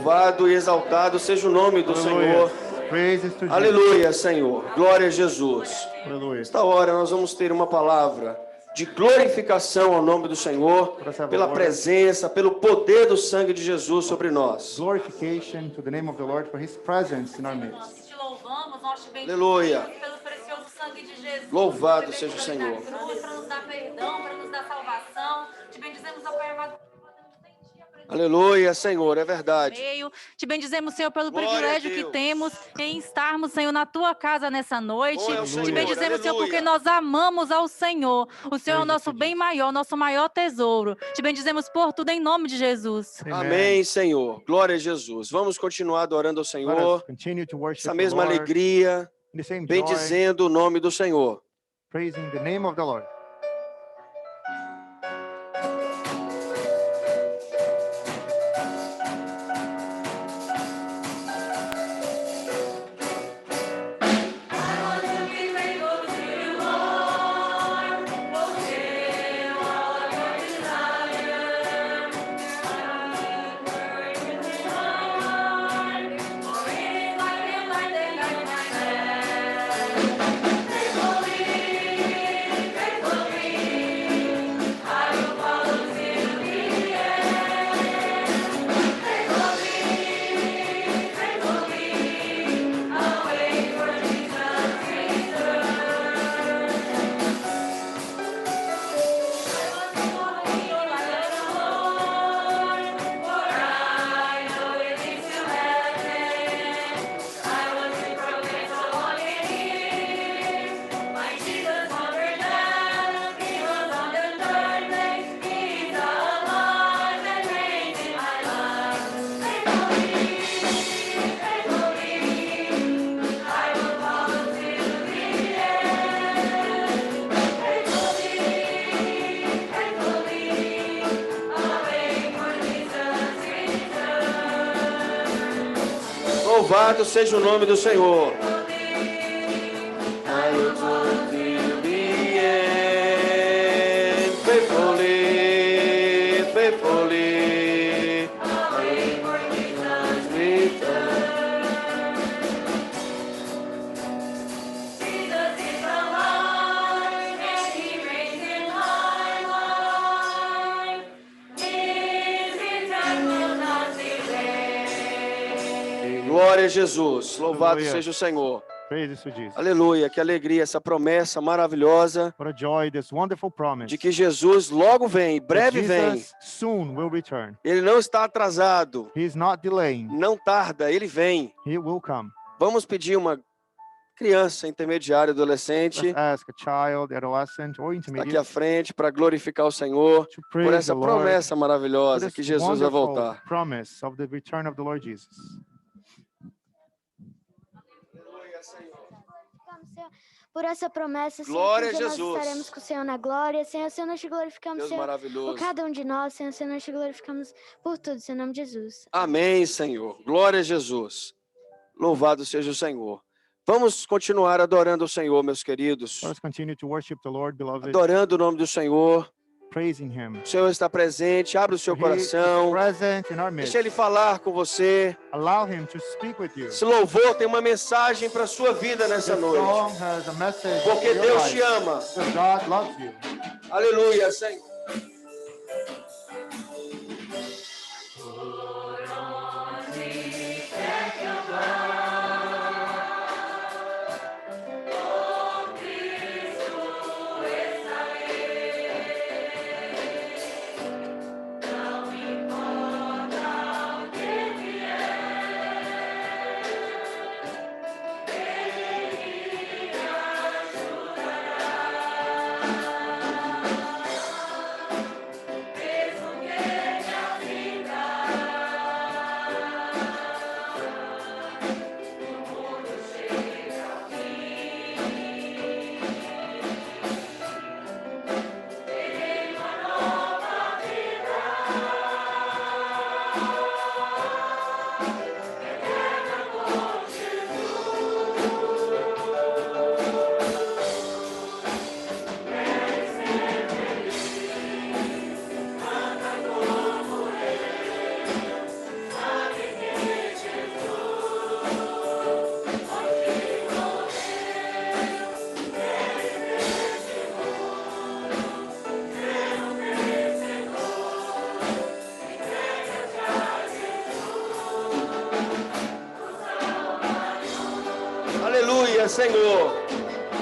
Louvado e exaltado seja o nome do Senhor. Praises to Jesus. Aleluia, Senhor. Glória a Jesus. Aleluia. Nesta hora nós vamos ter uma palavra de glorificação ao nome do Senhor, pela presença, pelo poder do sangue de Jesus sobre nós. Glorification to the name of the Lord for His presence in our midst. Nós te louvamos, nós te Aleluia. bendizemos pelo precioso sangue de Jesus. Louvado Te seja o bendizemos Senhor. da cruz, para nos dar perdão, para nos dar salvação. Te bendizemos, ó Pai amado. Aleluia, Senhor, é verdade. Te bendizemos, Senhor, pelo Glória privilégio a que Deus. temos em estarmos, Senhor, na tua casa nessa noite. Bom é o Te Senhor, bendizemos, Senhor, aleluia. porque nós amamos ao Senhor. O Senhor é o nosso bem maior, nosso maior tesouro. Te bendizemos por tudo em nome de Jesus. Amém, Senhor. Glória a Jesus. Vamos continuar adorando ao Let us Senhor. continue to worship Essa the mesma Lord alegria, in the same joy, bendizendo o nome do Senhor. praising the name of the Lord. Louvado seja o nome do Senhor. Glória a Jesus. Louvado Aleluia. seja o Senhor. Praises to Jesus. Aleluia. Que alegria essa promessa maravilhosa What a joy, this wonderful promise. de que Jesus logo vem, that breve vem. Jesus soon will return. Ele não está atrasado, He is not delaying. não tarda, ele vem. He will come. Vamos pedir uma criança, intermediária, adolescente, Let's ask a child, adolescent, or aqui à intermediate frente para glorificar o Senhor to por praise essa the Lord promessa for maravilhosa this que Jesus vai wonderful voltar. promise of the return of the Lord Jesus. Senhor, por essa promessa, Senhor, Glória a porque nós Jesus. estaremos com o Senhor na glória. Senhor, Senhor, nós te glorificamos, Deus Senhor, por maravilhoso. cada um de nós. Senhor, Senhor, nós te glorificamos por tudo, Senhor, em nome de Jesus. Amém, Senhor. Glória a Jesus. Louvado seja o Senhor. Vamos continuar adorando o Senhor, meus queridos. Let us continue to worship the Lord, beloved, Adorando o nome do Senhor. praising Him. O Senhor está presente. Abre o seu He is coração. present in our midst. Deixa Ele falar com você. Allow Him to speak with you. Esse louvor tem uma mensagem para a sua vida nessa This noite. song has a message Porque for your Deus life. te ama. Because God loves you. Aleluia, Senhor. Senhor.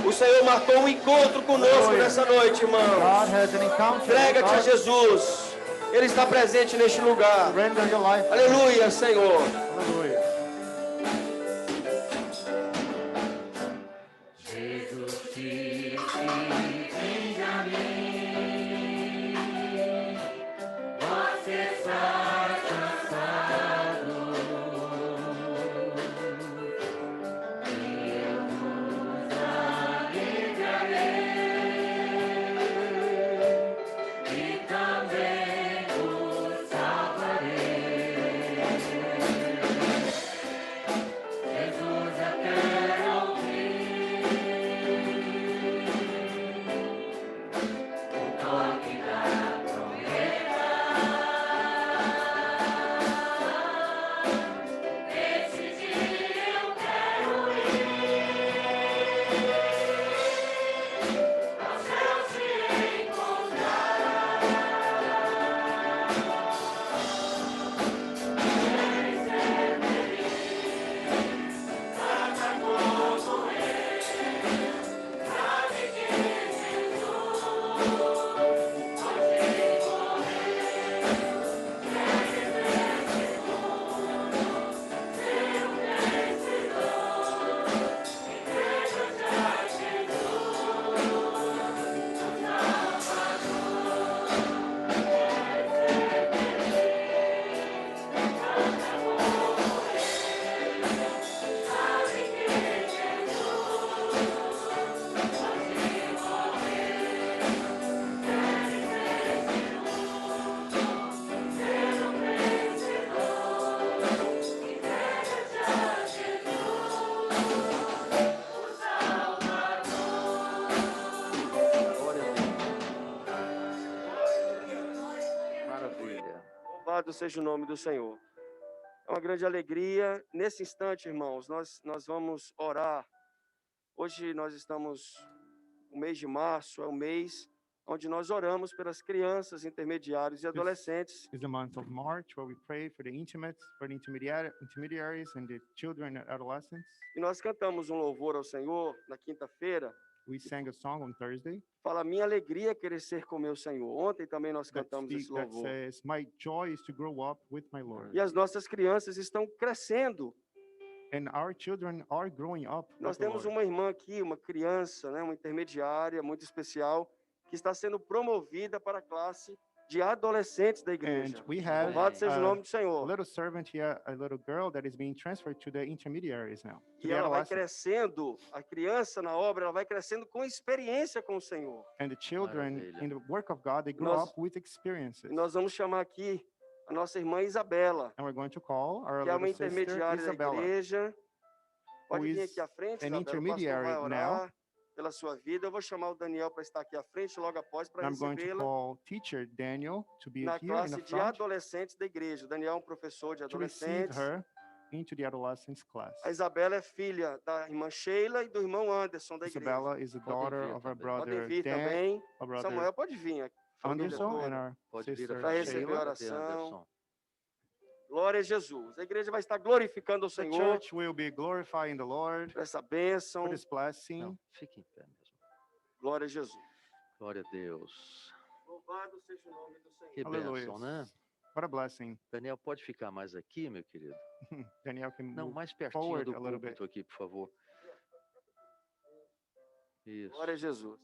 O Senhor marcou um encontro conosco nessa noite, irmão. God has an encounter with Entrega-te a us. Jesus. Ele está presente neste lugar. Surrender your life. Aleluia, Senhor. Hallelujah. Louvado seja o nome do Senhor. É uma grande alegria. Nesse instante, irmãos, nós vamos orar. Hoje nós estamos no mês de março, é o mês onde nós oramos pelas crianças, intermediários e adolescentes. Is the month of March where we pray for the intimates, for the intermediaries and the children and adolescents. E nós cantamos um louvor ao Senhor na quinta-feira. We sang a song on Thursday Fala, minha alegria é crescer com meu Senhor. Ontem também nós cantamos esse that louvor. says, "My joy is to grow up with my Lord." E as nossas crianças estão crescendo. And our children are growing up Nós with the temos Lord. uma irmã aqui, uma criança, né, uma intermediária muito especial, que está sendo promovida para a classe de adolescentes da igreja. And we have Louvado seja o nome do a Senhor. little servant here, a little girl that is being transferred to the intermediaries now. To E the ela vai adolescents. crescendo, a criança na obra, ela vai crescendo com experiência com o Senhor. And the children Maravilha. in the work of God, they grow Nós- up with experiences. E nós vamos chamar aqui a nossa irmã Isabela, And we're going to call our que é uma little sister intermediária da Isabella. igreja. Pode who vir is aqui à frente, an Isabela. O pastor intermediary vai now. orar pela sua vida. Eu vou chamar o Daniel para estar aqui à frente logo após para And I'm going to recebê-la call teacher Daniel to be na here in classe the de front adolescentes da igreja. O Daniel é um professor de to receive adolescentes. her into the adolescents class. A Isabela é filha da irmã Sheila e do irmão Anderson da igreja. Isabella is the Podem daughter vir of our também. Podem brother vir Dan, também. our brother Samuel pode vir. A família Anderson, and toda. our Pode vir sister a Para receber Sheila. oração. Glória a Jesus. A igreja vai estar glorificando o The Senhor church will be glorifying the Lord por essa bênção. for this blessing. Não, fique em pé mesmo. Glória a Jesus. Glória a Deus. Louvado seja o nome do Senhor. Que Aleluia. bênção, né? What a blessing. Daniel, pode ficar mais aqui, meu querido? Daniel can Não, move mais pertinho forward do a little bit. púlpito aqui, por favor. Isso. Glória a Jesus.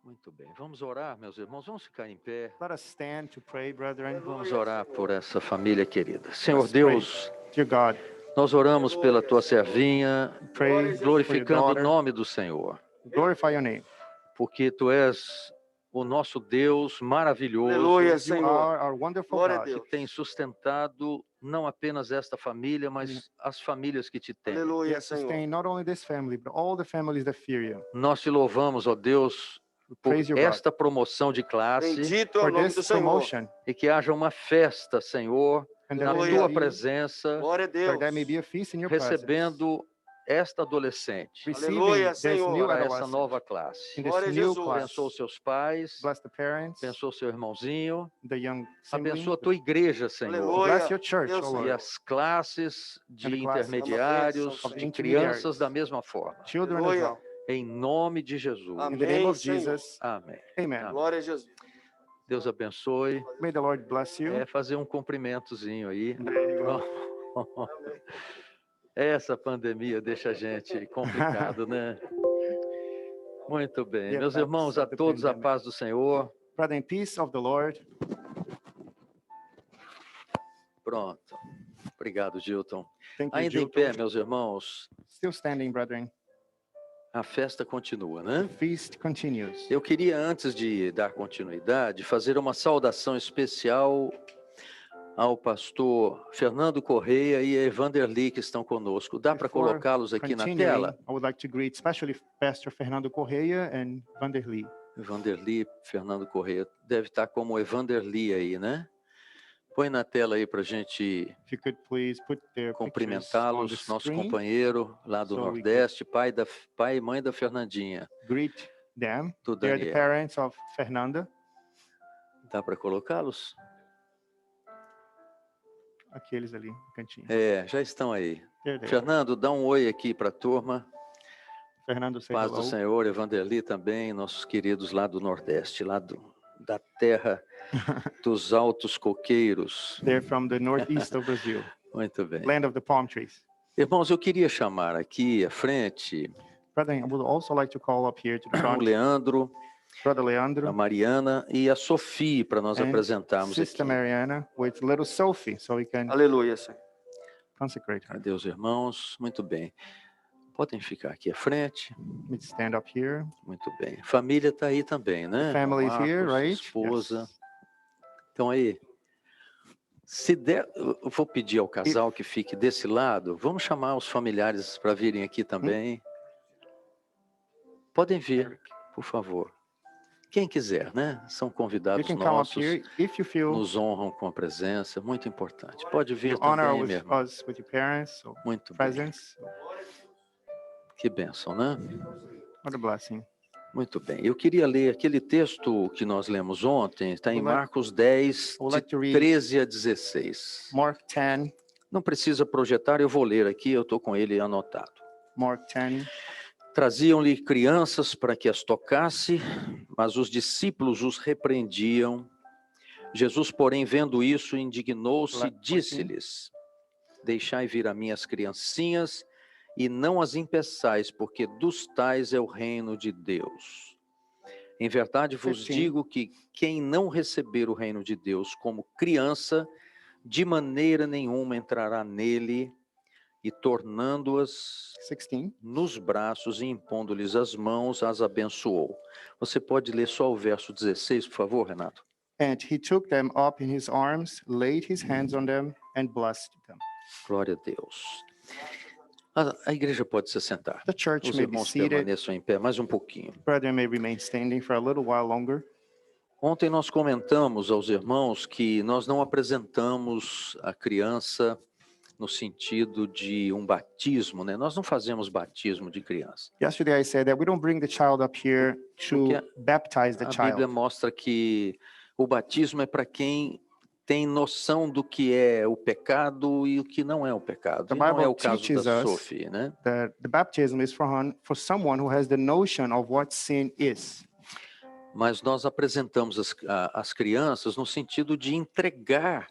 Muito bem. Vamos orar, meus irmãos. Vamos ficar em pé. Let us stand to pray, brethren. Vamos orar por essa família querida. Senhor Let's pray. Deus, Dear God, nós oramos pela tua servinha, pray for your glorificando o daughter. nome do Senhor, Glorify your name. porque tu és o nosso Deus maravilhoso, Aleluia, You Senhor. are our wonderful Glória a God Deus. que tem sustentado não apenas esta família, mas as famílias que te têm. Aleluia, You Senhor. sustain not only this family, but all the families that fear you. Nós te louvamos, ó Deus, por Praise your God. esta promoção de classe Bendito é o For nome do this Senhor. promotion, e que haja uma festa, Senhor, and na that, Aleluia. tua presença, Glória a Deus. there may be a feast in your presence. recebendo esta adolescente receiving Aleluia, this Senhor. new para essa adolescent nova classe. in this Glória a new Jesus. class. Abençoa os seus pais, Bless the parents, abençoa o seu irmãozinho, the young sibling. abençoa a tua igreja, Senhor. Aleluia. Bless your church, Deus, O E Lord. Senhor. as classes de And the classes. intermediários, Of de intermediaries. crianças da mesma forma. Children as Aleluia. well. Em nome de Jesus. In the name Amém, of Senhor. Jesus, Amém. amen. Amém. Glória a Jesus. Deus abençoe. May the Lord bless you. É fazer um cumprimentozinho aí. There you go. Essa pandemia deixa a gente complicado, né? Muito bem. The Meus effects irmãos, a of the todos a pandemic. paz do Senhor. Brother, in peace of the Lord. Pronto. Obrigado, Gilton. Thank you, Ainda em pé, Gilton. meus irmãos, Still standing, brethren. a festa continua, The né? feast continues. Eu queria, antes de dar continuidade, fazer uma saudação especial ao pastor Fernando Correia e a Evanderly, que estão conosco. Dá para Before colocá-los aqui na continuing, tela? I would like to greet especially Pastor Fernando Correia and Vanderly. Evanderly, Fernando Correia, deve estar como Evanderly aí, né? Põe na tela aí para a gente If you could please put their pictures on the cumprimentá-los. Nosso screen. companheiro lá do so we could- Nordeste, pai e mãe da Fernandinha, Greet them. do They are the Daniel. parents of Fernanda. Dá para colocá-los? Aqueles ali no cantinho. É, já estão aí. There they are. Fernando, dá um oi aqui para a turma. Fernando, say Paz do hello. Senhor, Evanderly também, nossos queridos lá do Nordeste, da terra dos altos coqueiros. They're from the northeast of Brazil, Muito bem. land of the palm trees. Irmãos, eu queria chamar aqui à frente Brethren, I would also like to call up here to the o front Leandro, Brother a Leandro Mariana e a Sofia para nós and apresentarmos Sister aqui. Mariana with little Sophie, so we can Aleluia, Senhor. consecrate her. Adeus, irmãos. Muito bem. Podem ficar aqui à frente. Let's stand up here. Muito bem. Família está aí também, né? Family is here, Marcos, right? esposa. Yes. Então aí, se der, eu vou pedir ao casal que fique desse lado. Vamos chamar os familiares para virem aqui também. Podem vir, por favor. Quem quiser, né? São You convidados can come up nossos, here if you feel nos honram com a presença. Muito importante. Pode vir you honor também, with meu irmão. us, with your parents, so Muito bem. presence. Que bênção, né? What a blessing. Muito bem. Eu queria ler aquele texto que nós lemos ontem, está em Would like- Marcos 10, would de like to read 13 a 16. Mark 10, Não precisa projetar, eu vou ler aqui, eu estou com ele anotado. Mark 10. Traziam-lhe crianças para que as tocasse, mas os discípulos os repreendiam. Jesus, porém, vendo isso, indignou-se e disse-lhes: Deixai vir a mim as criancinhas e não as impeçais, porque dos tais é o reino de Deus. Em verdade vos 15. digo que quem não receber o reino de Deus como criança, de maneira nenhuma entrará nele, e tornando-as 16. nos braços e impondo-lhes as mãos, as abençoou. Você pode ler só o verso 16, por favor, Renato? And he took them up in his arms, laid his hands on them, and blessed them. Glória a Deus. A igreja pode se sentar. The church Os may be irmãos seated. permaneçam em pé mais um pouquinho. Brethren may remain standing for a little while longer. Ontem nós comentamos aos irmãos que nós não apresentamos a criança no sentido de um batismo, né? Nós não fazemos batismo de criança. Yesterday I said that we don't bring the child up here to Porque baptize the A Bíblia child. mostra que o batismo é para quem tem noção do que é o pecado e o que não é o pecado. The E não é Bible o caso teaches da us Sophie, né? The baptism is for someone who has the notion of what sin is. Mas nós apresentamos as crianças no sentido de entregar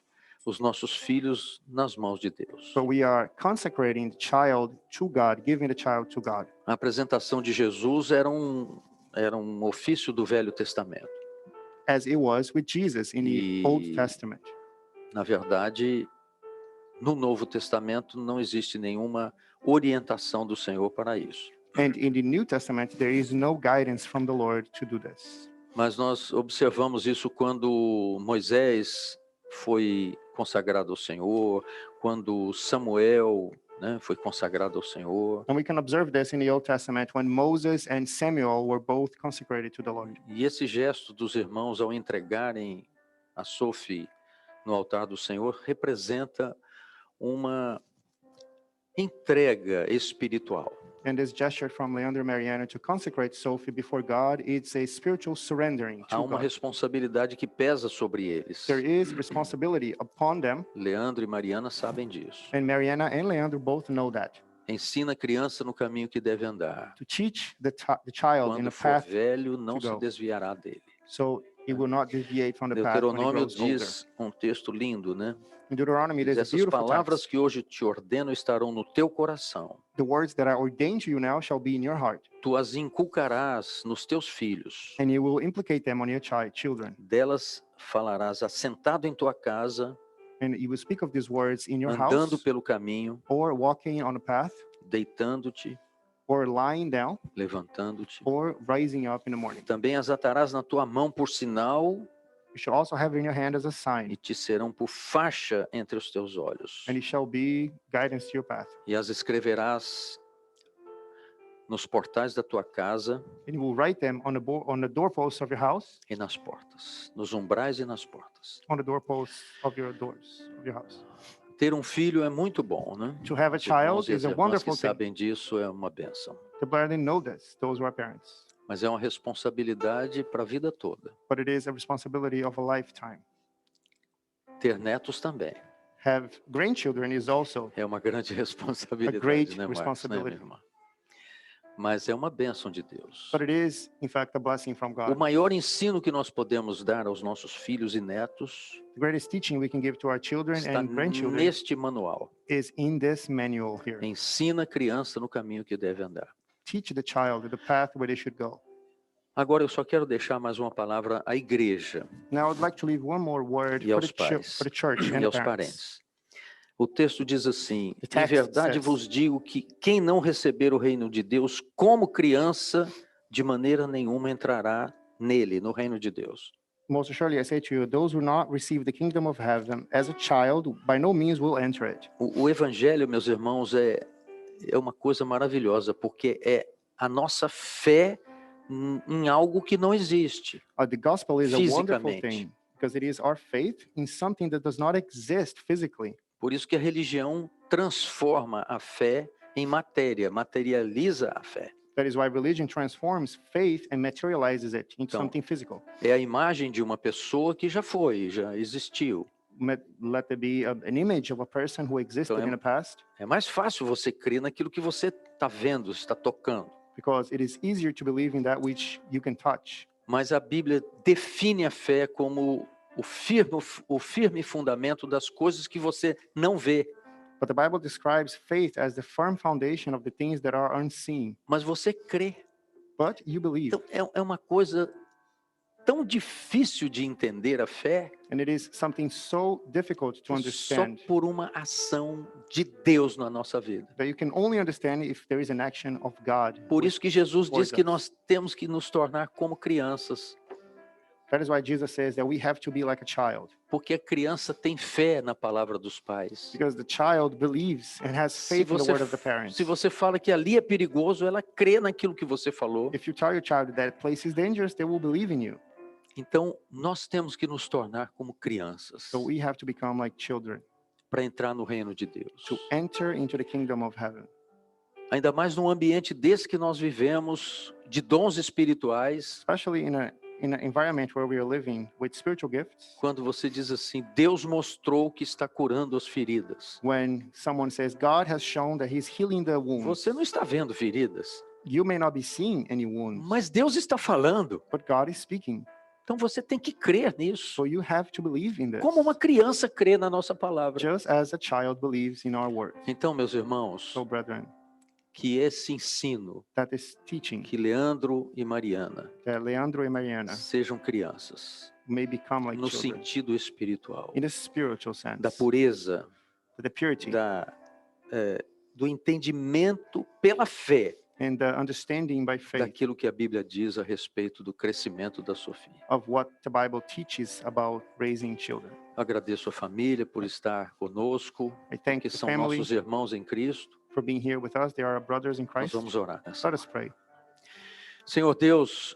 os nossos filhos nas mãos de Deus. So we are consecrating the child to God, giving the child to God. A apresentação de Jesus era um ofício do Velho Testamento. As it was with Jesus in the Old Testament. Na verdade, no Novo Testamento não existe nenhuma orientação do Senhor para isso. And in the New Testament, there is no guidance from the Lord to do this. Mas nós observamos isso quando Moisés foi consagrado ao Senhor, quando Samuel, né, foi consagrado ao Senhor. And we can observe this in the Old Testament when Moses and Samuel were both consecrated to the Lord. E esse gesto dos irmãos ao entregarem a Sophie no altar do Senhor representa entrega espiritual. And this gesture from Leandro and Mariana to consecrate Sophie before God, it's a spiritual surrendering Há to uma God. responsabilidade que pesa sobre eles. There is responsibility upon them, Leandro e Mariana sabem disso. and Mariana and Leandro both know that. Ensina a criança no caminho que deve andar. To teach the child in Quando a for path, velho, não to se go. desviará dele. so he will not deviate from the path when he Deuteronômio grows older. diz um texto lindo, né? In Deuteronomy, Diz, there's a essas beautiful palavras text. que hoje te ordeno estarão no teu coração. The words that I ordain to you now shall be in your heart, Tu as inculcarás nos teus filhos. and you will implicate them on your children. Delas falarás assentado em tua casa, And you will speak of these words in your andando house, pelo caminho, or walking on a path, deitando-te, or lying down, levantando-te. or rising up in the morning. Também as atarás na tua mão por sinal You shall also have in your hand as a e sign, te serão por faixa entre os teus olhos. and it shall be guidance to your path. E as escreverás nos portais da tua casa And you will write them on the doorposts of your house, e nas portas, nos umbrais e nas portas. on the doorposts of your doors of your house. Ter um filho é muito bom, né? To have a Os irmãos child e as is a irmãs wonderful que thing. sabem disso é uma bênção. The brethren know this, those who are parents. Mas é uma responsabilidade para a vida toda. But it is a responsibility of a lifetime. Ter netos também Have grandchildren is also é uma grande responsabilidade, great né, Marcos, né, minha responsibility. irmã? Mas é uma bênção de Deus. But it is, in fact, a blessing from O God. maior ensino que nós podemos dar aos nossos filhos e netos The greatest teaching we can give to our children está and grandchildren neste manual. is in this manual here. Ensina a criança no caminho que deve andar. Teach the child the path where they should go. Agora eu só quero deixar mais uma palavra à igreja Now, I'd like to leave one more word e for aos pais for the church and e the aos parents. parentes. O texto diz assim: The em text verdade says- vos digo que quem não receber o reino de Deus como criança, de maneira nenhuma entrará nele, no reino de Deus. Most surely I say to you, those who not receive the kingdom of heaven as a child, by no means will enter it. O evangelho, meus irmãos, é uma coisa maravilhosa, porque é a nossa fé em algo que não existe. The gospel is a wonderful Fisicamente. thing because it is our faith in something that does not exist physically. Por isso que a religião transforma a fé em matéria, materializa a fé. That is why religion transforms faith and materializes it into Então, something physical. É a imagem de uma pessoa que já foi, já existiu. Let there be an image of a person who existed Então, in the past, É mais fácil você crer naquilo que você está vendo, está tocando. because it is easier to believe in that which you can touch. Mas a Bíblia define a fé como o firme fundamento das coisas que você não vê, But the Bible describes faith as the firm foundation of the things that are unseen. mas você crê. But you believe. Então, é uma coisa tão difícil de entender a fé, And it is something so difficult to só understand por uma ação de Deus na nossa vida. that you can only understand if there is an action of God. Por isso que Jesus diz que us. nós temos que nos tornar como crianças, That is why Jesus says that we have to be like a child, porque a criança tem fé na palavra dos pais. because the child believes and has Se faith in the você, word of the parents. se você fala que ali é perigoso, ela crê naquilo que você falou. If you tell your child that place is dangerous, they will believe in you. Então, nós temos que nos tornar como crianças So we have to become like children para entrar no reino de Deus. to enter into the kingdom of heaven. Ainda mais num ambiente desse que nós vivemos, de dons espirituais, Especially in an environment where we are living with spiritual gifts. quando você diz assim, Deus mostrou que está curando as feridas. When someone says God has shown that he's healing the wounds, Você não está vendo feridas, you may not be seeing any wounds, mas Deus está falando. but God is speaking. Então você tem que crer nisso. So you have to believe in this, Como uma criança crê na nossa palavra. just as a child believes in our word. Então, meus irmãos, So brethren, que esse ensino, that is teaching que Leandro e Mariana that Leandro and Mariana sejam crianças, may become like no children sentido espiritual, in the spiritual sense, da pureza, the purity do entendimento pela fé and the understanding by faith daquilo que a Bíblia diz a respeito do crescimento da Sofia. of what the Bible teaches about raising children. Agradeço a família por estar conosco, I thank que the são family nossos irmãos em Cristo. for being here with us. They are our brothers in Nós Christ. vamos orar nessa Let us pray. Senhor Deus,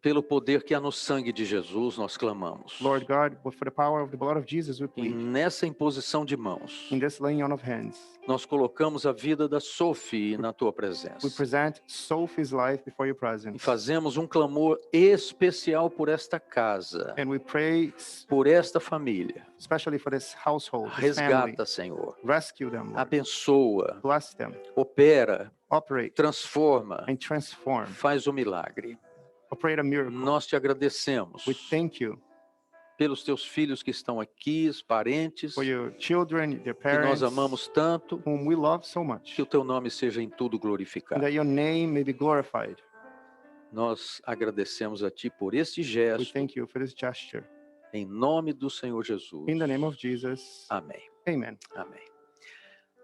Pelo poder que há no sangue de Jesus, nós clamamos. Lord God, but for the power of the blood of Jesus, we E plead. nessa imposição de mãos, In this laying on of hands, nós colocamos a vida da Sophie na tua we presença. present Sophie's life before your E presence. fazemos um clamor especial por esta casa, And we pray por esta família. especially for this household, this family. Resgata, Senhor. Rescue them, Lord. Abençoa, Bless them. opera, Operate transforma, and transform. faz o milagre. Operate a miracle. Nós te agradecemos We thank you pelos teus filhos que estão aqui, os parentes, for your children, their que nós parents, amamos tanto, whom we love so much. que o teu nome seja em tudo And glorificado. that your name may be glorified. Nós agradecemos a ti por este We gesto, thank you for this gesture. em nome do Senhor Jesus. In the name of Jesus. Amém. Amen. Amém.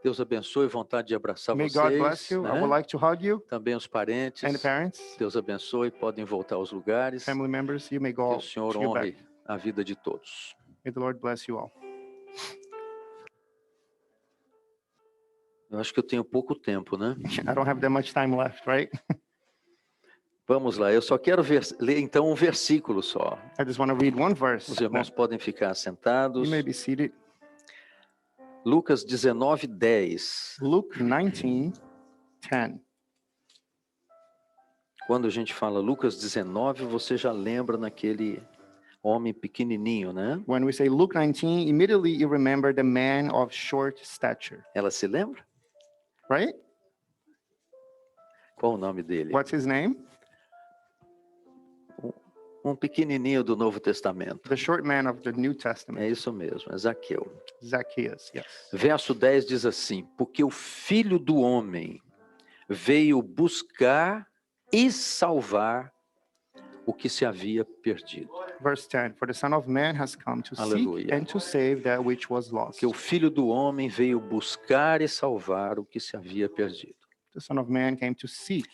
Deus abençoe, vontade de abraçar May God bless vocês, you. I né? would like to hug you Também os parentes. and the parents, Deus abençoe, podem voltar aos lugares. Que family members. You may go o Senhor to your honre back. a vida de todos. May the Lord bless you all. Eu acho que eu tenho pouco tempo, né? I don't have that much time left, right? Vamos lá, eu só quero ler então um versículo só. I just want to read one verse. Os irmãos podem ficar sentados. You may be seated. Lucas 19:10. Luke 19:10. Quando a gente fala Lucas 19, você já lembra naquele homem pequenininho, né? When we say Luke 19, immediately you remember the man of short stature, Ela se lembra? right? Qual o nome dele? What's his name? Um pequenininho do Novo Testamento. The short man of the New É Testament, isso mesmo, é Zaqueu. Zacchaeus. Yes. Verso 10 diz assim: porque o Filho do Homem veio buscar e salvar o que se havia perdido. Verse 10, for the Son of Man has come to seek Aleluia. and to save that which was lost. Que o Filho do Homem veio buscar e salvar o que se havia perdido. The Son of Man came to seek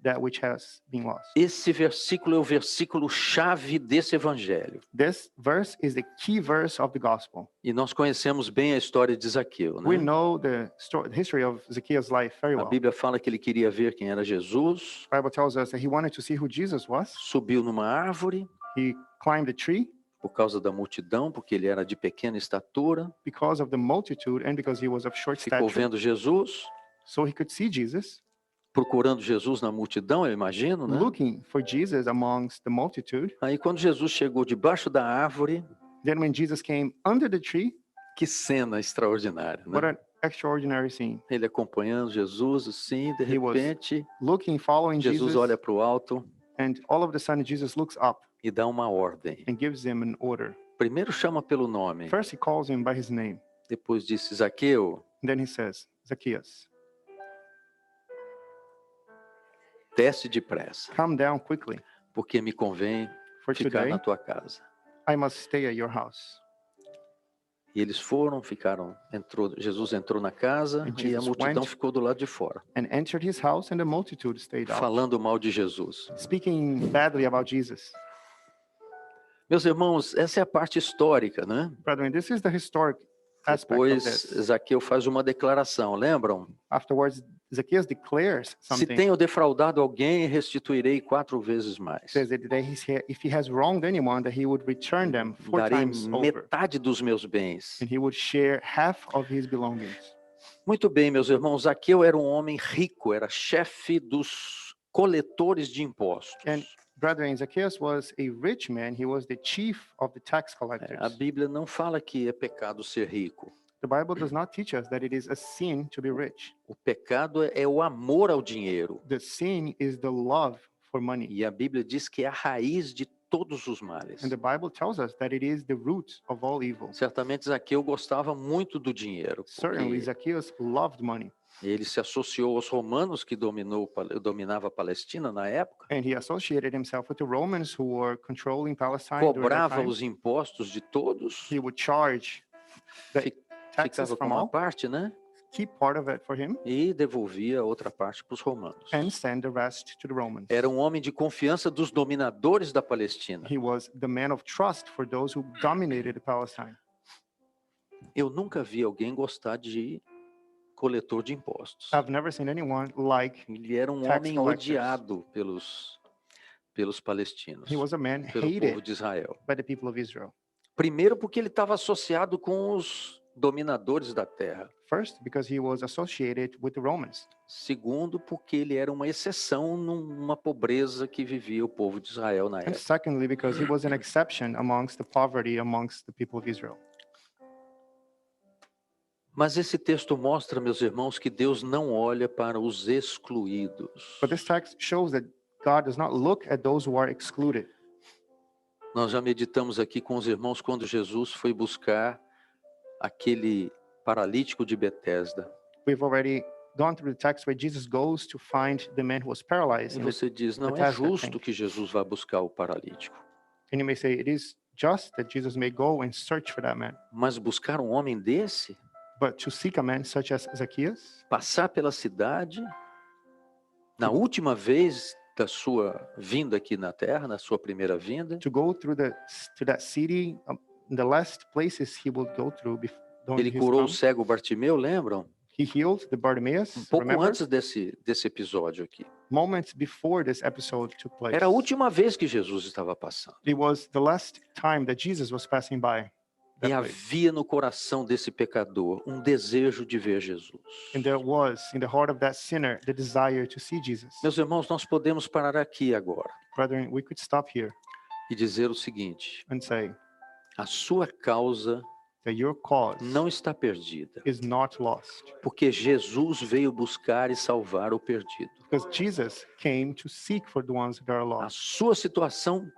that which has been lost. Esse versículo é o versículo chave desse evangelho. This verse is the key verse of the gospel. E nós conhecemos bem a história de Zaqueu, We né? know the history of Zacchaeus' life very A well. Bíblia fala que ele queria ver quem era Jesus, The Bible tells us that he wanted to see who Jesus was. subiu numa árvore He climbed the tree por causa da multidão, porque ele era de pequena estatura, because of the multitude and because he was of short ficou stature, vendo Jesus, so he could see Jesus, procurando Jesus na multidão, eu imagino, né? looking for Jesus amongst the multitude. Aí quando Jesus chegou debaixo da árvore, Then when Jesus came under the tree, que cena extraordinária, what né? an extraordinary scene. Ele acompanhando Jesus, assim, de He was repente, Looking, following Jesus Jesus, olha para o alto and all of a sudden Jesus looks up e dá uma ordem. and gives him an order. Primeiro chama pelo nome, First he calls him by his name, depois disse: Zaqueu, and then he says, Zacchaeus, desce depressa, come down quickly, porque me convém for ficar today na tua casa. I must stay at your house. E eles foram, ficaram, Jesus entrou na casa And e a Jesus multidão went. ficou do lado de fora, And entered his house, and the multitude stayed out, falando mal de Jesus. speaking badly about Jesus. Meus irmãos, essa é a parte histórica, né? Brethren, this is the historic aspect of Depois this. Zaqueu faz uma declaração, lembram? Afterwards, Zacchaeus declares Se something. tenho defraudado alguém, restituirei 4 vezes mais. Says that if he has wronged anyone, that he would return them 4 Darei times over, metade dos meus bens. and he would share half of his belongings. Muito bem, meus irmãos, Zaqueu era um homem rico, era chefe dos coletores de impostos. And brethren, Zacchaeus was a rich man. He was the chief of the tax A collectors. Bíblia não fala que é pecado ser rico. The Bible does not teach us that it is a sin to be rich. O pecado é o amor ao dinheiro. The sin is the love for money. E a Bíblia diz que é a raiz de todos os males. And the Bible tells us that it is the root of all evil. Certamente Zaqueu gostava muito do dinheiro, Certainly, porque Zacchaeus loved money, ele se associou aos romanos que dominava a Palestina na época, and he associated himself with the Romans who were controlling Palestine during that cobrava time. os impostos de todos, He would charge the fi- taxes ficava com from uma all, parte, né? keep part of it for him, E devolvia a outra parte para os romanos. and send the rest to the Romans. Era um homem de confiança dos dominadores da Palestina. He was the man of trust for those who dominated Palestine. Eu nunca vi alguém gostar de coletor de impostos. I've never seen anyone like Ele era um Tax homem collectors. odiado pelos pelos palestinos, He was a man pelo povo hated de Israel. by the people of Israel. Primeiro, porque ele estava associado com os dominadores da terra. First, because he was associated with the Romans. Segundo, porque ele era uma exceção numa pobreza que vivia o povo de Israel na And época. secondly, because he was an exception amongst the poverty amongst the people of Israel. Mas esse texto mostra, meus irmãos, que Deus não olha para os excluídos. But this text shows that God does not look at those who are excluded. Nós já meditamos aqui com os irmãos quando Jesus foi buscar aquele paralítico de Betesda. We've already gone through the text where Jesus goes to find the man who was paralyzed. E in the- você diz, não é Bethesda, justo sim. que Jesus vá buscar o paralítico. And you may say, it is just that Jesus may go and search for that man. Mas buscar um homem desse, But to seek a man such as Zacchaeus, passar pela cidade, na última vez da sua vinda aqui na terra, na sua primeira vinda, to go through to that city, the last places he would go through during ele his curou o time. cego Bartimeu, lembram? He healed the Bartimaeus, Pouco remember? antes desse episódio aqui. Moments before this episode took place. Era a última vez que Jesus estava passando. It was the last time that Jesus was passing by E that place. havia no coração desse pecador um desejo de ver Jesus. And there was in the heart of that sinner the desire to see Jesus. Meus irmãos, nós podemos parar aqui agora Brethren, we could stop here e dizer o seguinte: and say a sua causa that your cause não está perdida, is not lost, porque Jesus veio buscar e salvar o perdido. because Jesus came to seek for the ones that are A lost. sua situação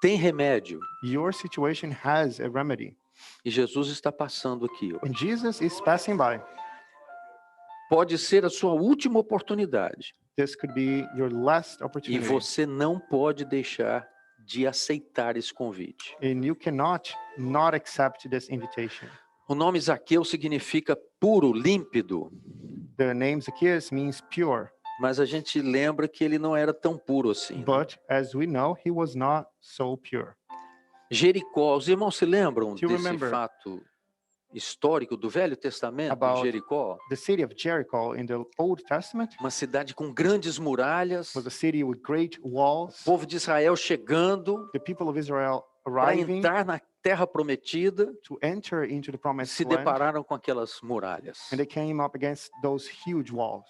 tem remédio Your situation has a remedy, e Jesus está passando aqui. and Jesus is passing by. Pode ser a sua última oportunidade This could be your last e opportunity, você não pode deixar de aceitar esse convite. and you cannot not accept this invitation. O nome Zaqueu significa puro, límpido, The name Zacchaeus means pure, mas a gente lembra que ele não era tão puro assim. né? but as we know, he was not so pure. Jericó, os irmãos se lembram Do you desse remember fato histórico do Velho Testamento, de about Jericó? The city of Jericho in the Old Testament Uma cidade com grandes muralhas, was a city with great o walls. povo de Israel chegando The people of Israel para arriving entrar na terra prometida, to enter into the promised se land, depararam com aquelas muralhas. and they came up against those huge walls.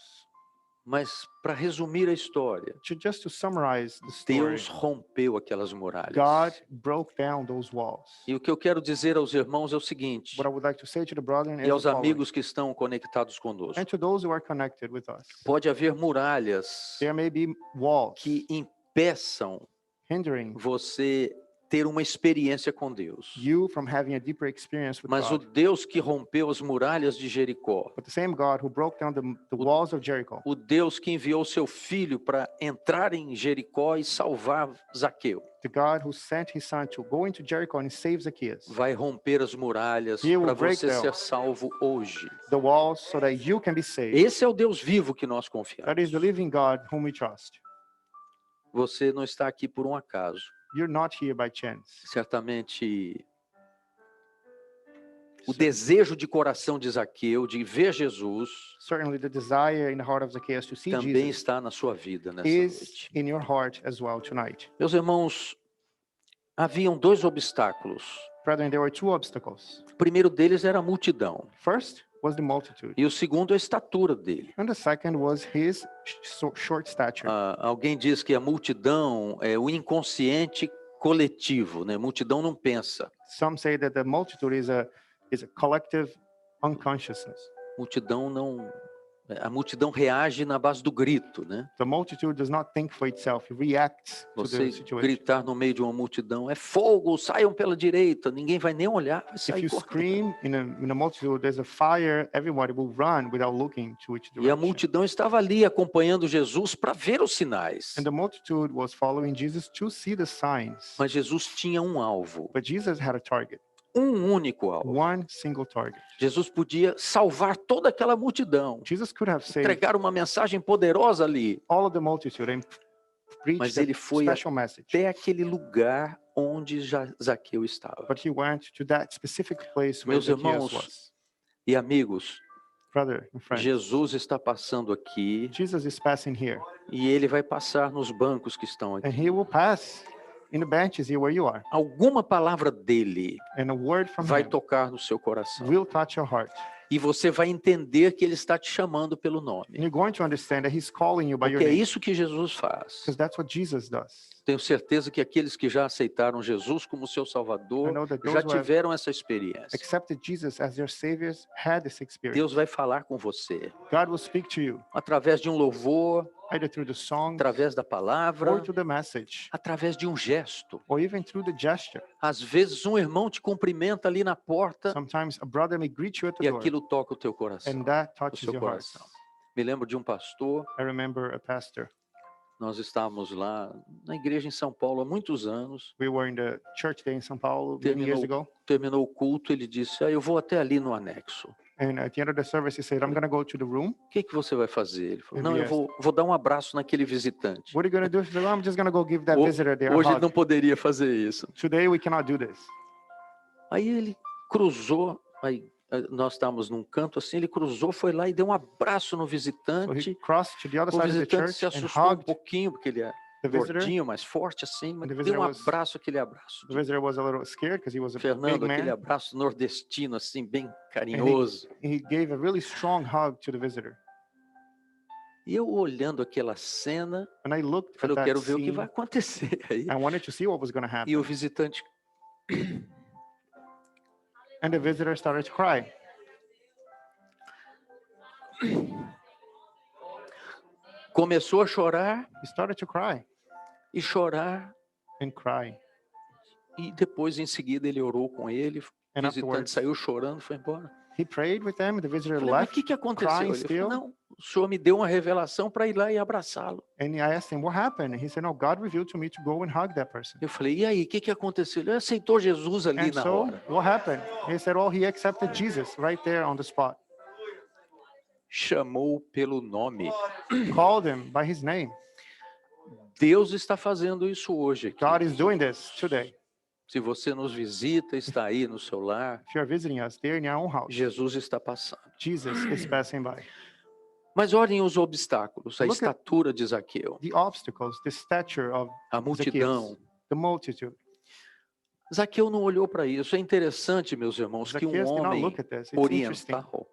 Mas, para resumir a história, Just to summarize the story, Deus rompeu aquelas muralhas. God broke down those walls. E o que eu quero dizer aos irmãos é o seguinte, What I would like to say to the brethren is e aos the following. amigos que estão conectados conosco: And to those who are connected with us, pode haver muralhas there may be walls que impeçam hindering você ter uma experiência com Deus. you from having a deeper experience with Mas o God. Deus que rompeu as muralhas de Jericó, But the same God who broke down the walls of Jericho, o Deus que enviou seu filho para entrar em Jericó e salvar Zaqueu, the God who sent his son to go into Jericho and save Zacchaeus, vai romper as muralhas He will para break você down ser salvo hoje. the walls so that you can be saved. Esse é o Deus vivo que nós confiamos. That is the living God whom we trust. Você não está aqui por um acaso. You're not here by chance. Certamente o desejo de coração de Zaqueu de ver Jesus Certainly the desire in the heart of Zacchaeus to see também Jesus está na sua vida nessa is noite. in your heart as well tonight. Meus irmãos, haviam dois obstáculos. Brethren, there were two obstacles. O primeiro deles era a multidão First was the multitude, e o segundo a estatura dele. and the second was his short stature. Alguém diz que a multidão é o inconsciente coletivo, né? Multidão não pensa. Some say that the multitude is a collective unconsciousness. Multidão não, a multidão reage na base do grito, né? The multitude does not think for itself; it reacts to Você the situation. gritar no meio de uma multidão é fogo, saiam pela direita, ninguém vai nem olhar, vai If sair you correndo. scream in a multitude, there's a fire, everybody will run without looking to which E a direction. multidão estava ali acompanhando Jesus para ver os sinais. And the multitude was following Jesus to see the signs. Mas Jesus tinha um alvo, But Jesus had a target, um único alvo. one single target. Jesus podia salvar toda aquela multidão, Jesus could have saved entregar uma mensagem poderosa ali, all of the multitude and preached mas a ele foi special message. até aquele lugar onde Zaqueu estava. But he went to that specific place where Meus Zacchaeus irmãos, was. E amigos, Brother and friend, Jesus está passando aqui Jesus is passing here, e ele vai passar nos bancos que estão and aqui. he will pass in the benches here where you are, Alguma palavra dele and a word from vai him tocar no seu coração. will touch your heart. E você vai entender que ele está te chamando pelo And nome. you're going to understand that he's calling you by your Porque é name, isso que Jesus faz. because that's what Jesus does. Tenho certeza que aqueles que já aceitaram Jesus como seu I Salvador know that já those who have tiveram essa experiência. accepted Jesus as their saviors had this experience. Deus vai falar com você God will speak to you através de um louvor, either through the song através da palavra, or through the message, através de um gesto. or even through the gesture. Às vezes um irmão te cumprimenta ali na porta Sometimes a brother may greet you at the e door, aquilo toca o teu coração. and that O touches seu your heart. coração. Me lembro de um pastor, I remember a pastor. nós estávamos lá na igreja em São Paulo há muitos anos. We were in the church there in São Paulo many years ago, Terminou o culto, ele disse: eu vou até ali no anexo. and at the end of the service, he said, "I'm going to go to the room." O que você vai fazer? Ele falou: Ele não, eu disse, vou dar um abraço naquele visitante. What are you going to do? He said, "Oh, I'm just going to go give that Ho- visitor there a Hoje ele hug. não poderia fazer isso. Today we cannot do this." Aí ele cruzou, aí nós estávamos num canto assim, ele cruzou, foi lá e deu um abraço no So he visitante. crossed to the other O side of the visitante se church and assustou um hugged pouquinho, porque ele é the visitor. gordinho, mais forte assim, mas the deu visitor um was- abraço, aquele abraço. The visitor was a little scared because he was a big Fernando, aquele man. abraço nordestino assim, bem carinhoso. He gave a really strong hug to the visitor. E eu olhando aquela cena, And I looked at falei, eu that quero ver o que scene. vai acontecer aí. I wanted to see what was going to E happen. o visitante And the visitor started to cry. começou a chorar He started to cry e chorar. and cry. E depois, em seguida, ele orou com ele. O And visitante afterwards, saiu chorando, foi embora. he prayed with them. The visitor Eu falei, mas o left. que aconteceu? crying Ele falou, still. não, o senhor me deu uma revelação para ir lá e abraçá-lo. And I asked him, what happened? And he said, no, God revealed to me to go and hug that person. Eu falei, e aí, o que aconteceu? Ele aceitou Jesus ali And na so, hora. what happened? He said, oh, he accepted Jesus right there on the spot. Chamou pelo nome. Called him by his name. Deus está fazendo isso hoje aqui. God is doing this today. Se você nos visita, está aí no seu lar, If you're visiting us there in your own house, Jesus está passando. Jesus is passing by. Mas olhem os obstáculos, a Look at- estatura de Zaqueu, The obstacles, the stature of a multidão. the multitude. Zaqueu não olhou para isso. É interessante, meus irmãos, que Zacchaeus did not homem look at this. It's interesting oriental,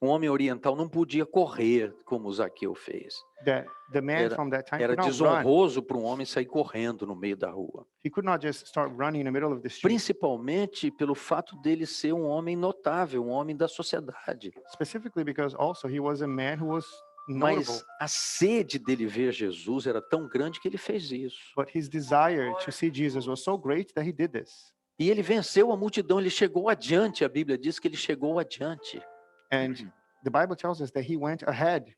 um homem oriental não podia correr como Zaqueu fez. that the man Era- from that time Era could not run. desonroso para um homem sair correndo no meio da rua. He could not just start running in the middle of the street, Principalmente pelo fato dele ser um homem notável, um homem da sociedade. specifically because also he was a man who was notable. Mas a sede dele ver Jesus era tão grande que ele fez isso. But his desire to see Jesus was so great that he did this. E ele venceu a multidão, ele chegou adiante. A Bíblia diz que ele chegou adiante. And the Bible tells us that he went ahead.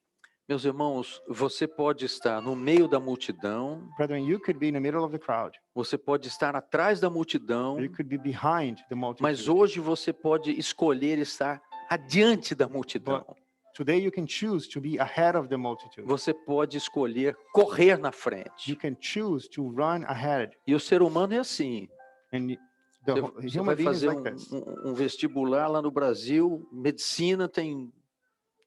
Meus irmãos, você pode estar no meio da multidão, Brethren, you could be in the middle of the crowd. você pode estar atrás da multidão, You could be behind the multitude. mas hoje você pode escolher estar adiante da multidão. Today you can choose to be ahead of the multitude. Você pode escolher correr na frente. You can choose to run ahead. E o ser humano é assim. And Você human vai being is fazer like this. um vestibular lá no Brasil, medicina tem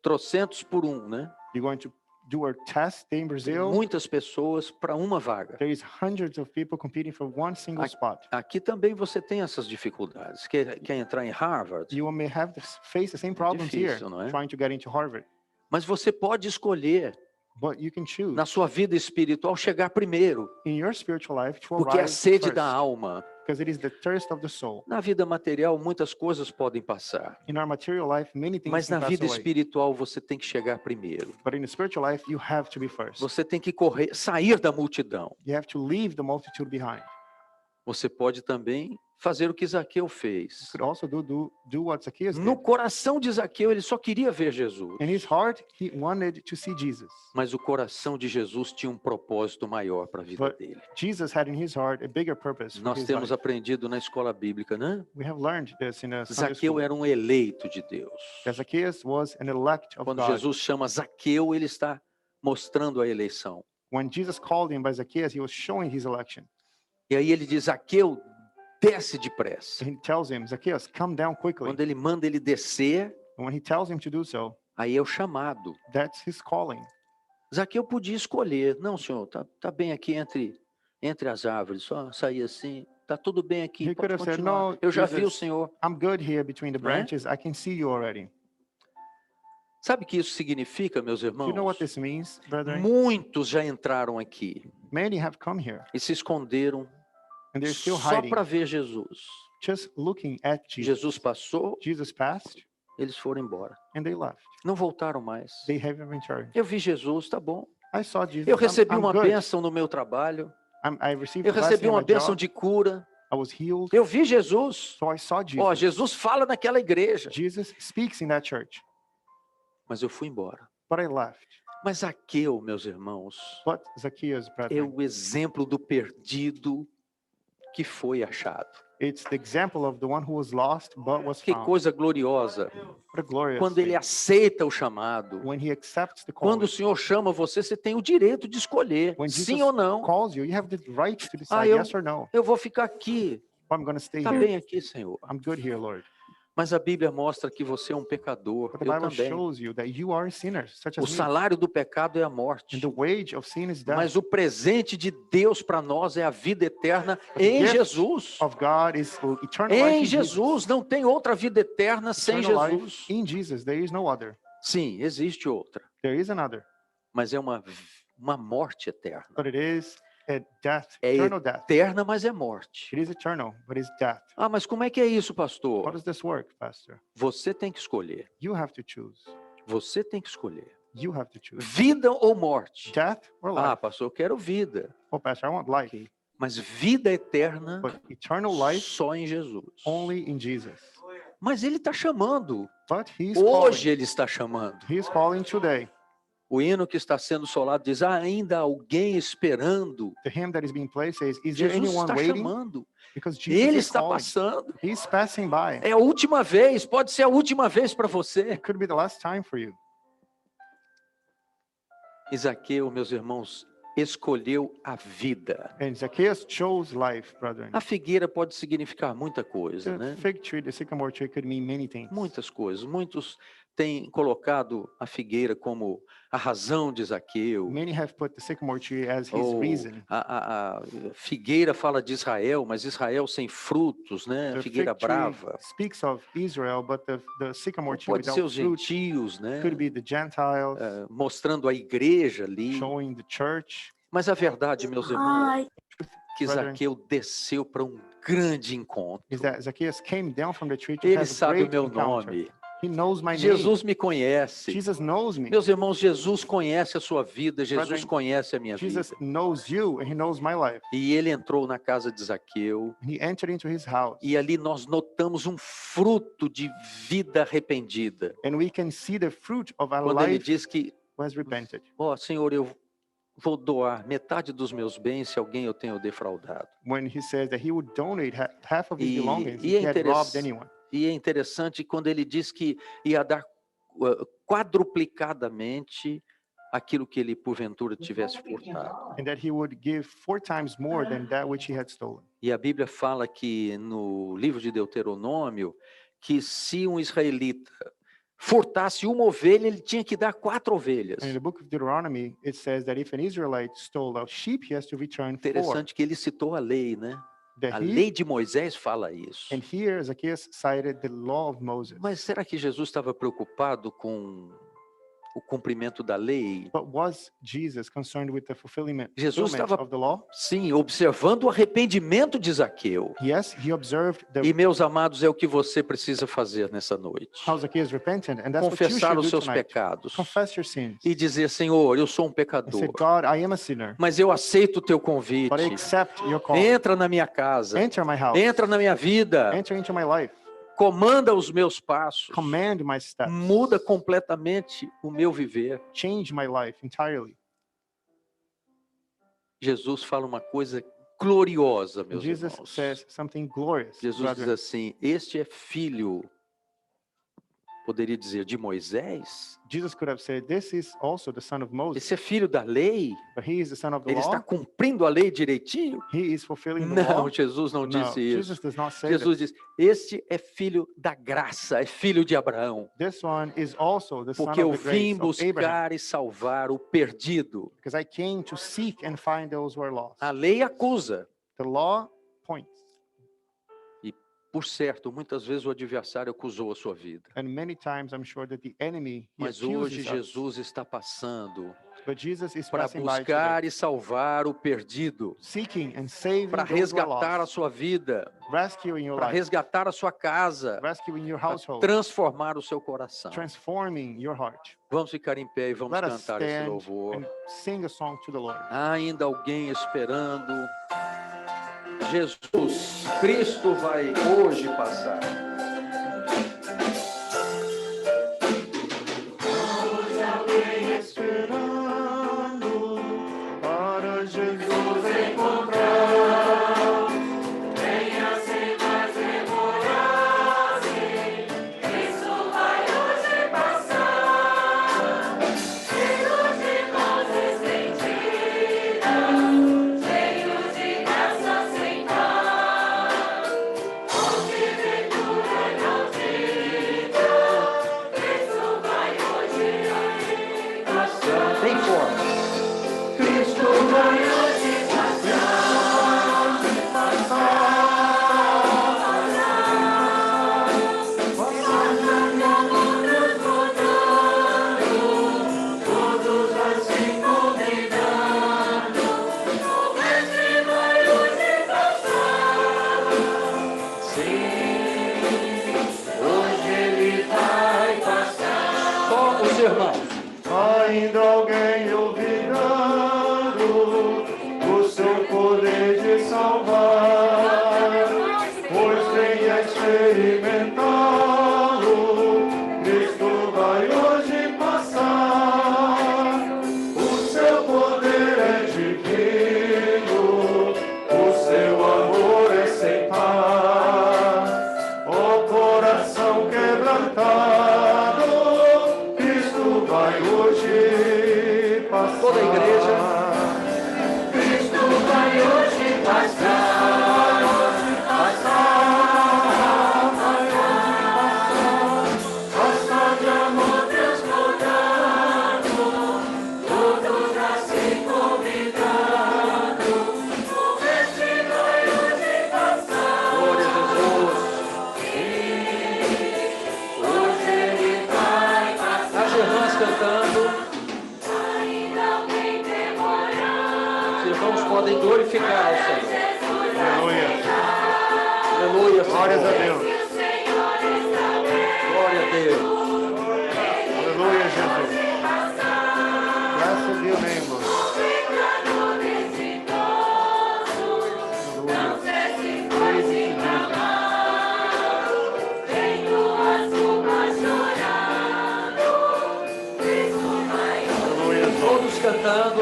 trocentos por um, né? You're going to do a test in Brazil. Muitas pessoas para uma vaga. There is hundreds of people competing for one single spot. Aqui também você tem essas dificuldades. Quer entrar em Harvard? You may have to face the same problems here, difícil, não é? trying to get into Harvard. Mas você pode escolher, But you can choose na sua vida espiritual, chegar primeiro, in your spiritual life to porque é a arrive sede first, da alma. because it is the thirst of the soul. Na vida material, muitas coisas podem passar, In our material life, many things mas can na pass vida away. espiritual você tem que chegar primeiro. But in the spiritual life, you have to be first. Você tem que correr, sair da multidão. You have to leave the multitude behind. Você pode também fazer o que Zaqueu You fez. could also do what Zacchaeus No did. coração de Zaqueu, ele só queria ver Jesus. In his heart, he wanted to see Jesus. Mas o coração de Jesus tinha um propósito maior para a vida But dele. Jesus had in his heart a bigger purpose for Nós his temos life. aprendido na escola bíblica, né? We have learned this in a Sunday Zaqueu school. era um eleito de Deus. That Zacchaeus was an elect of Quando God. Jesus chama Zaqueu, ele está mostrando a eleição. When Jesus called him by Zacchaeus, he was showing his election. E aí ele diz, Zaqueu, desce depressa. He tells him, Zacchaeus, come down quickly. Quando ele manda ele descer, And when he tells him to do so, aí é o chamado. that's his calling. Zaqueu podia escolher. Não, senhor, tá bem aqui entre as árvores. Só sair assim. Tá tudo bem aqui. He could Pode have said, continuar. "No, Eu já vi o Jesus, senhor. I'm good here between the Né? branches. I can see you already." Sabe o que isso significa, meus Do you know what irmãos? this means, brethren? Muitos já entraram aqui Many have come here e se esconderam and they're still só hiding, para ver Jesus. just looking at Jesus. Jesus passou, Jesus passed eles foram embora. and they left. Não voltaram mais. They haven't returned. Eu vi Jesus, tá bom. I saw Jesus. Eu recebi I'm uma good. bênção no meu trabalho. I received Eu a blessing recebi on uma my bênção job. de cura. I was healed. Eu vi Jesus. So I saw Jesus. Ó, Jesus fala naquela igreja. Jesus speaks in that church, Mas eu fui embora. but I left. Mas Zaqueu, meus irmãos, But Zacchaeus, é brethren, o exemplo do perdido que foi achado. it's the example of the one who was lost but was Que found. coisa gloriosa. What a glorious Quando ele thing. aceita o chamado. When he accepts the Quando calling. o Senhor chama você, você tem o direito de escolher, When sim Jesus ou não. calls you, you have the right to decide eu- yes or no. Eu vou ficar aqui. I'm going to stay Está here. bem aqui, Senhor. I'm good here, Lord. Mas a Bíblia mostra que você é um pecador. But the Eu Bible também. shows you that you are a sinner, such O as me. salário do pecado é a morte. And the wage of sin is death. Mas o presente de Deus para nós é a vida eterna em gift Jesus. Of God is eternal life Em in Jesus. Não tem outra vida eterna sem Eternal life Jesus. in Jesus. There is no other. Sim, existe outra. There is another. Mas é uma morte eterna. But it is a death, É eternal death. eterna, mas é morte. It is eternal, but it's death. Ah, mas como é que é isso, How pastor? does this work, Pastor? Você tem que escolher. You have to choose. Você tem que escolher. You have to choose. Vida ou morte? Death or Ah, life? pastor, eu quero vida. Oh, Pastor, I want life. Mas vida eterna But eternal life só em Jesus. only in Jesus. Mas ele está chamando. But he's Hoje calling. ele está chamando. He's calling today. O hino que está sendo solado diz: "Há ainda alguém esperando." The hymn that is being played says, "Is there Jesus anyone está waiting?" chamando. Because Jesus Ele is está calling. passando. He's passing by. É a última vez. Pode ser a última vez para você. It could be the last time for you. E Zaqueu, meus irmãos, escolheu a vida. And Zacchaeus chose life, brethren. A figueira pode significar muita coisa, The né? fig tree, the sycamore tree could mean many things. Muitas coisas. Muitos têm colocado a figueira como a razão de Zaqueu. Many have put the sycamore tree as his Ou reason. a figueira fala de Israel, mas Israel sem frutos, né? A The figueira fig tree brava. speaks of Israel, but the sycamore tree Pode ser without os fruit gentios, né? could be the Gentiles, Mostrando a igreja ali. showing the church. Mas a verdade, meus irmãos, que Brethren. Zaqueu desceu para um grande encontro. Is that Zacchaeus came down from the tree to Ele have a sabe o great meu encounter. nome. He knows my name. Jesus me conhece. Jesus knows me. Meus irmãos, Jesus conhece a sua vida, Jesus Brethren, conhece a minha vida. Jesus knows you and he knows my life. E ele entrou na casa de Zaqueu, And he entered into his house. e ali nós notamos um fruto de vida arrependida. And we can see the fruit of a Quando ele life diz que, who has repented. ó, Senhor, eu vou doar metade dos meus bens se alguém eu tenho defraudado. When he says that he would donate half of his E- belongings e if é he had interess- robbed anyone. E é interessante quando ele diz que ia dar quadruplicadamente aquilo que ele porventura tivesse furtado. And that he would give 4 times more than that which he had stolen. E a Bíblia fala que no livro de Deuteronômio que se um israelita furtasse uma ovelha, ele tinha que dar 4 ovelhas. And in the book of Deuteronomy, it says that if an Israelite stole a sheep, he has to return 4. Interessante que ele citou a lei, né? A That he, lei de Moisés fala isso. and here Zacchaeus cited the law of Moses. Mas será que Jesus estava preocupado com o cumprimento da lei? But was Jesus concerned with the fulfillment Jesus estava- of the law? Sim, observando o arrependimento de Zaqueu. Yes, he observed E, meus amados, é o que você precisa fazer nessa noite. how Zacchaeus repented, and that's what you Confessar should os do seus tonight. pecados. Confess your sins. E dizer, Senhor, eu sou um And pecador, say, God, I am a sinner, mas eu aceito o teu convite. but I accept your call. Entra na minha casa, Enter my house. entra na minha vida, Enter into my life. comanda os meus passos, Command my steps. muda completamente o meu viver. Change my life entirely. Jesus fala uma coisa gloriosa, meus Jesus irmãos. says something glorious. Jesus diz brethren. assim: este é filho. poderia dizer de Moisés? Jesus could have said, this is also the son of Moses, Esse é filho da lei? but he is the son of the Ele está law. cumprindo a lei direitinho? He is fulfilling the law. Não, Jesus não No, disse isso. Jesus does not say Jesus this. diz: este é filho da graça, é filho de Abraão. This one is also the son Porque eu of the vim grace of Abraham. buscar e salvar o perdido. Because I came to seek and find those who are lost. A lei acusa. The law points. Por certo, muitas vezes o adversário acusou a sua vida. And many times I'm sure that the enemy, he Mas hoje accuses us. Jesus está passando But Jesus is para passing by today, buscar e salvar o perdido, seeking and saving para those who are resgatar a lost, sua vida, rescuing your para life, resgatar a sua casa, rescuing your para household, transformar o seu coração. transforming your heart. Vamos ficar em pé e vamos Let us cantar esse stand louvor. and sing a song to the Lord. Há ainda alguém esperando. Jesus, Cristo vai hoje passar. Esperando para Jesus encontrar. Venha sem mais demorar-se, Cristo vai hoje passar. Cheios de mãos estendidas, cheios de graça sem par. Onde ventura inaudita, Cristo vai hoje passar. Bem forte. Cristo vai hoje todos assim convidando, o mestre vai hoje passar. Sim, hoje ele vai passar. Só os irmãos. Ainda alguém olvidando o seu poder de salvar, pois venha experimentá-lo, Cristo vai hoje passar. O seu poder é divino, o seu amor é sem par. Ó coração quebrantado, Cristo vai hoje passar. Toda a igreja. Cristo vai hoje passar. Passar de amor transbordando, todos assim convidando, o mestre vai hoje passar. Glória a Hoje ele vai passar. Jesus. As irmãs cantando. Ainda alguém demorando. Os irmãos podem glorificar ao Senhor. Aleluia. Aleluia, Glórias a Senhor. Deus. Glória a Deus. Aleluia, Jesus. Blessed be your name, Lord. Aleluia, Lord. Todos cantando.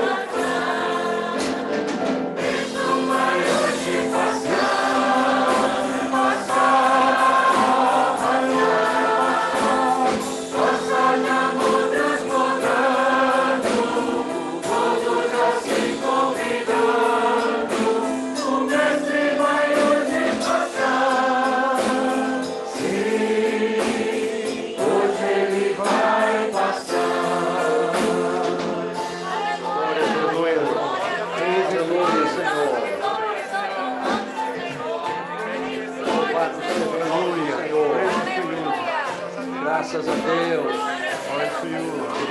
Aleluia. Aleluia, Senhor. Louvado seja o nome do Senhor. Praise to you. Graças a Deus. Glory to you, Lord.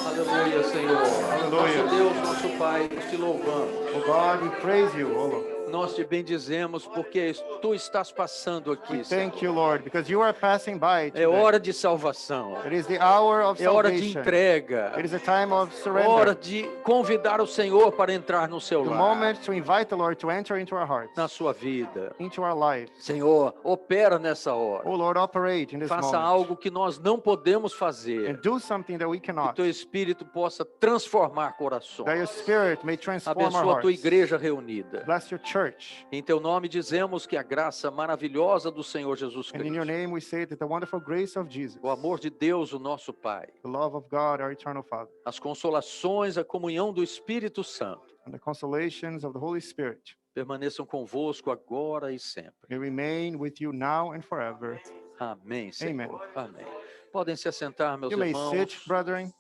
Aleluia, Senhor. Aleluia. Nosso Deus, nosso Pai, nós te louvamos. Oh God, we praise you, oh Lord. Nós te bendizemos porque tu estás passando aqui, We Senhor. thank you, Lord, because you are passing by É today. hora de salvação. It is the hour of É hora de salvation. entrega. It is a time of Hora surrender. de convidar o Senhor para entrar no seu The lar, moment to invite the Lord to enter into our hearts, na sua vida. into our lives. Senhor, opera nessa hora. Oh Lord, operate in this Faça moment. algo que nós não podemos And fazer. do something that we Que cannot. teu Espírito possa transformar corações. That your spirit may transform our Abençoa a tua hearts. igreja reunida. Bless your church church. Em teu nome dizemos que a graça maravilhosa do Senhor Jesus And in your Cristo, name we say that the wonderful grace of Jesus, o amor de Deus, o nosso Pai, the love of God, our eternal Father, as consolações, a comunhão do Espírito Santo, and the consolations of the Holy Spirit permaneçam convosco agora e sempre. may remain with you now and forever. Amém, Senhor. Amen. Amém. Podem se assentar, meus You may irmãos. sit, brethren.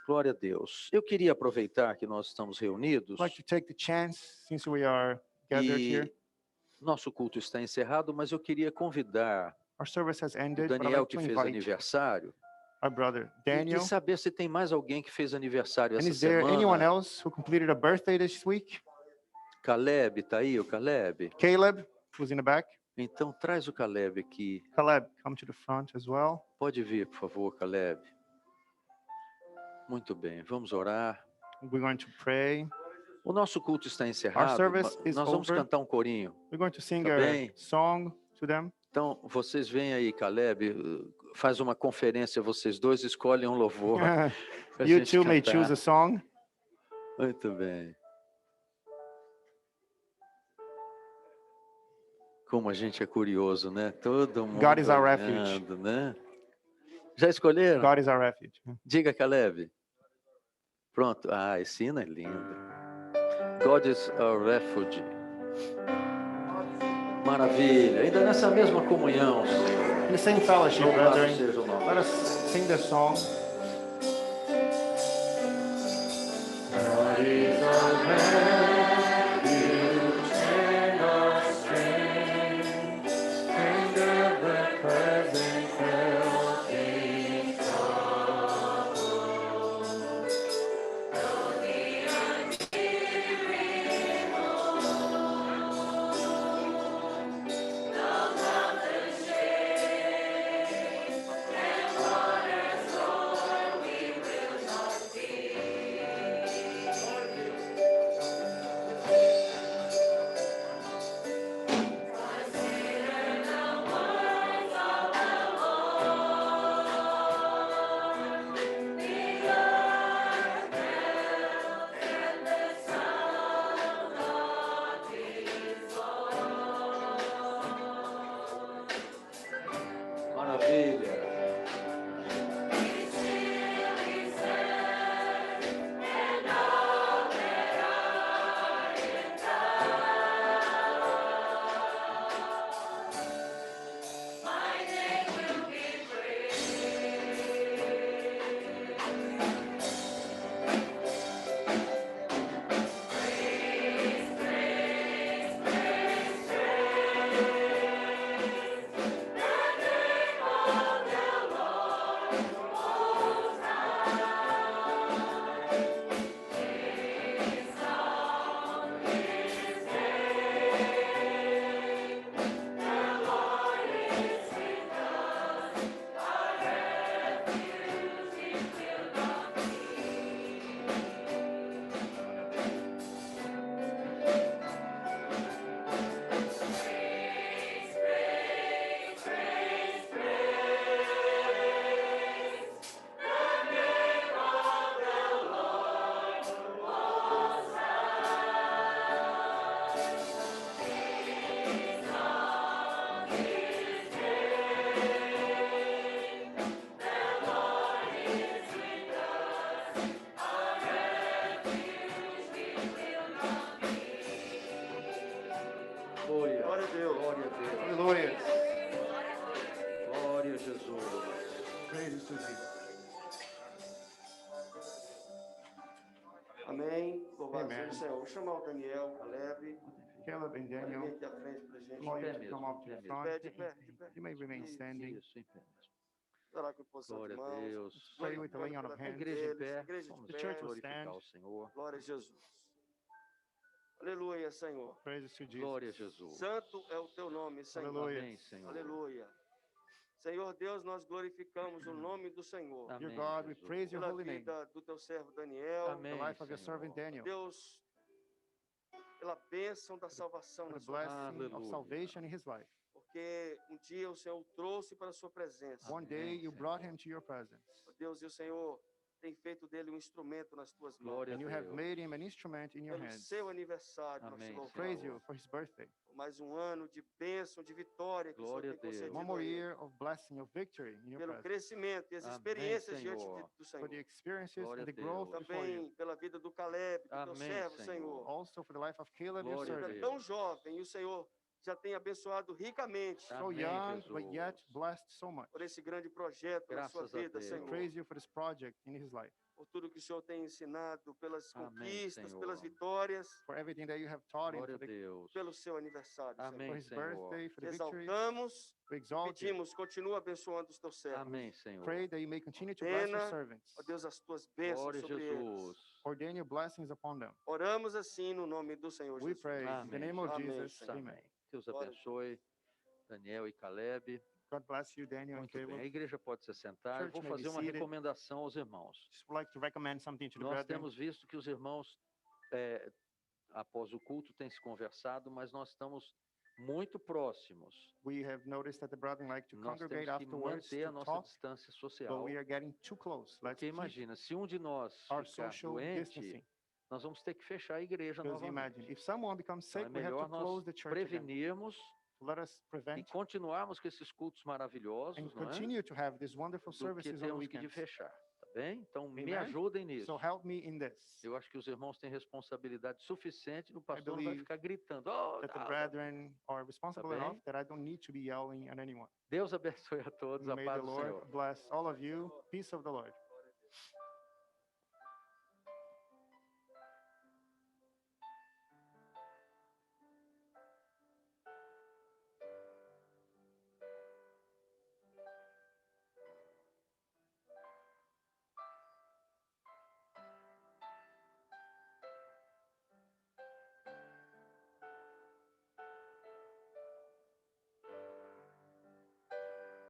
Glória a Deus. Eu queria aproveitar que nós estamos reunidos I'd like to take the chance, since we are gathered here. e nosso culto está encerrado, mas eu queria convidar Our service has o ended, but I'd Daniel, like que to fez invite aniversário, our brother e Daniel. saber se tem mais alguém que fez aniversário And essa is there anyone semana. else who completed a birthday this week? Caleb, tá aí o Caleb? Caleb, who's in the back. Então traz o Caleb aqui. Caleb, come to the front as well. Pode vir, por favor, Caleb. Muito bem, vamos orar. We're going to pray. O nosso culto está encerrado, service mas is nós vamos over. cantar um corinho. We're going to sing Tá a bem. song to them. Então, vocês vêm aí, Caleb, faz uma conferência, vocês dois escolhem um louvor. pra You gente too may cantar. choose a song. Muito bem. Como a gente é curioso, né? Todo mundo God is our olhando, né? Já escolheram? God is our refuge. Diga, Caleb. Pronto. Ah, esse hino é lindo. God is our refuge. Maravilha. Ainda nessa mesma comunhão. In the same fellowship, Louvado brethren, seja o nome. let us sing the song. God is our refuge and our strength, in the present help in trouble. Though the unwearied the mountains shake, and waters roar, we will not fear. Maravilha. Glória. Glória a Deus. Glória a Deus. Hallelujah. Glória a Jesus. Praise to Jesus. Amém. Louvado Amen. seja o Senhor. Vou chamar o Daniel, Caleb. Caleb and Pode vir Daniel, aqui à frente para a gente. I want you pé to come up to mesmo, the pé front. Pé, de pé, de pé. You may remain Isso. standing. Isso, em pé mesmo. Orar com posição de Glória a mãos. Deus. Pray with the laying on of Pela A hands. igreja em deles, pé. igreja de Vamos pé. The church will glorificar stand. o Senhor. Glória a Jesus. Aleluia, Senhor. Praises to Jesus. Glória a Jesus. Santo é o teu nome, Senhor. Aleluia. Amém, Senhor. Aleluia. Senhor Deus, nós glorificamos o nome do Senhor. Amém, Dear God, we Jesus. praise your Pela holy name. vida do teu servo Daniel. Amém, The life of your Senhor. servant Daniel. Deus, pela bênção da salvação For na the sua vida. blessing of Aleluia. salvation in his life. Porque um dia o Senhor o trouxe para a sua presença. One day you brought him to your presence. Ó Deus, e o Senhor tem feito dele um instrumento nas tuas mãos. Glória a And you have Deus. made him an instrument in your Pelo hands. seu aniversário, nós te Amém, louvamos. Praise Senhor. you for his birthday. Por mais um ano de bênção, de vitória que o Senhor Glória tem a Deus. concedido One more a ele. year of blessing, of victory in your Pelo presence. crescimento e as Amém, experiências diante Senhor. do For the Senhor. experiences Glória and a the growth Deus. before you. Também pela vida do Caleb, do teu Amém, servo, Senhor. Senhor. Also for the life of Caleb, your Glória a Ainda servant. Deus. tão jovem, e o Senhor já tem abençoado ricamente So Amém, young, but yet Jesus. blessed so much. por esse grande projeto na sua Graças a vida, Deus. Senhor. Praise you for this project in his life. Por tudo que o Senhor tem ensinado, pelas Amém, conquistas, Senhor. pelas vitórias, For everything that you have taught him, Glória for, a Deus. pelo seu aniversário, for Amém, his Senhor. birthday, for Te the victory. exaltamos We e exalt you. pedimos, continua abençoando os teus servos. Amém, Senhor. Pray that you may continue to bless your Ordena, servants. Ó Deus, as tuas bênçãos Glória a sobre eles. Jesus. Ordain your blessings upon them. Oramos assim no nome do Senhor We Jesus. pray in the Amém, name of Amém, Jesus. Senhor. Amen. Amém. Deus Glória a Deus. abençoe Daniel e Caleb. God bless you, Daniel and Muito bem. A Caleb. igreja pode se sentar. Eu Church vou may be fazer uma seated. recomendação aos irmãos. Just would like to recommend something to the Nós brethren. temos visto que os irmãos, após o culto, têm se conversado, mas nós estamos muito próximos. We have noticed that the brethren like to Nós congregate temos que afterwards manter a to nossa talk, distância but social. we are getting too close. Let's Porque keep imagina, se um de nós our ficar social doente, distancing. nós vamos ter que fechar a igreja Because novamente. imagine, if someone becomes Então sick, é we have melhor to nós close the church again. prevenirmos Let us e prevent continuarmos com esses cultos maravilhosos, and não é? continue to have these wonderful Do que services on the temos que de weekends. fechar, tá bem? Então me Amen? ajudem nisso. So help me in this. Eu acho que os irmãos têm responsabilidade suficiente, o pastor não vai believe ficar gritando. "Oh, That the não, não." brethren are responsible bem? enough that I don't need to be yelling at anyone. Deus abençoe a todos, a May the paz do Lord Senhor. bless all of you. Peace of the Lord.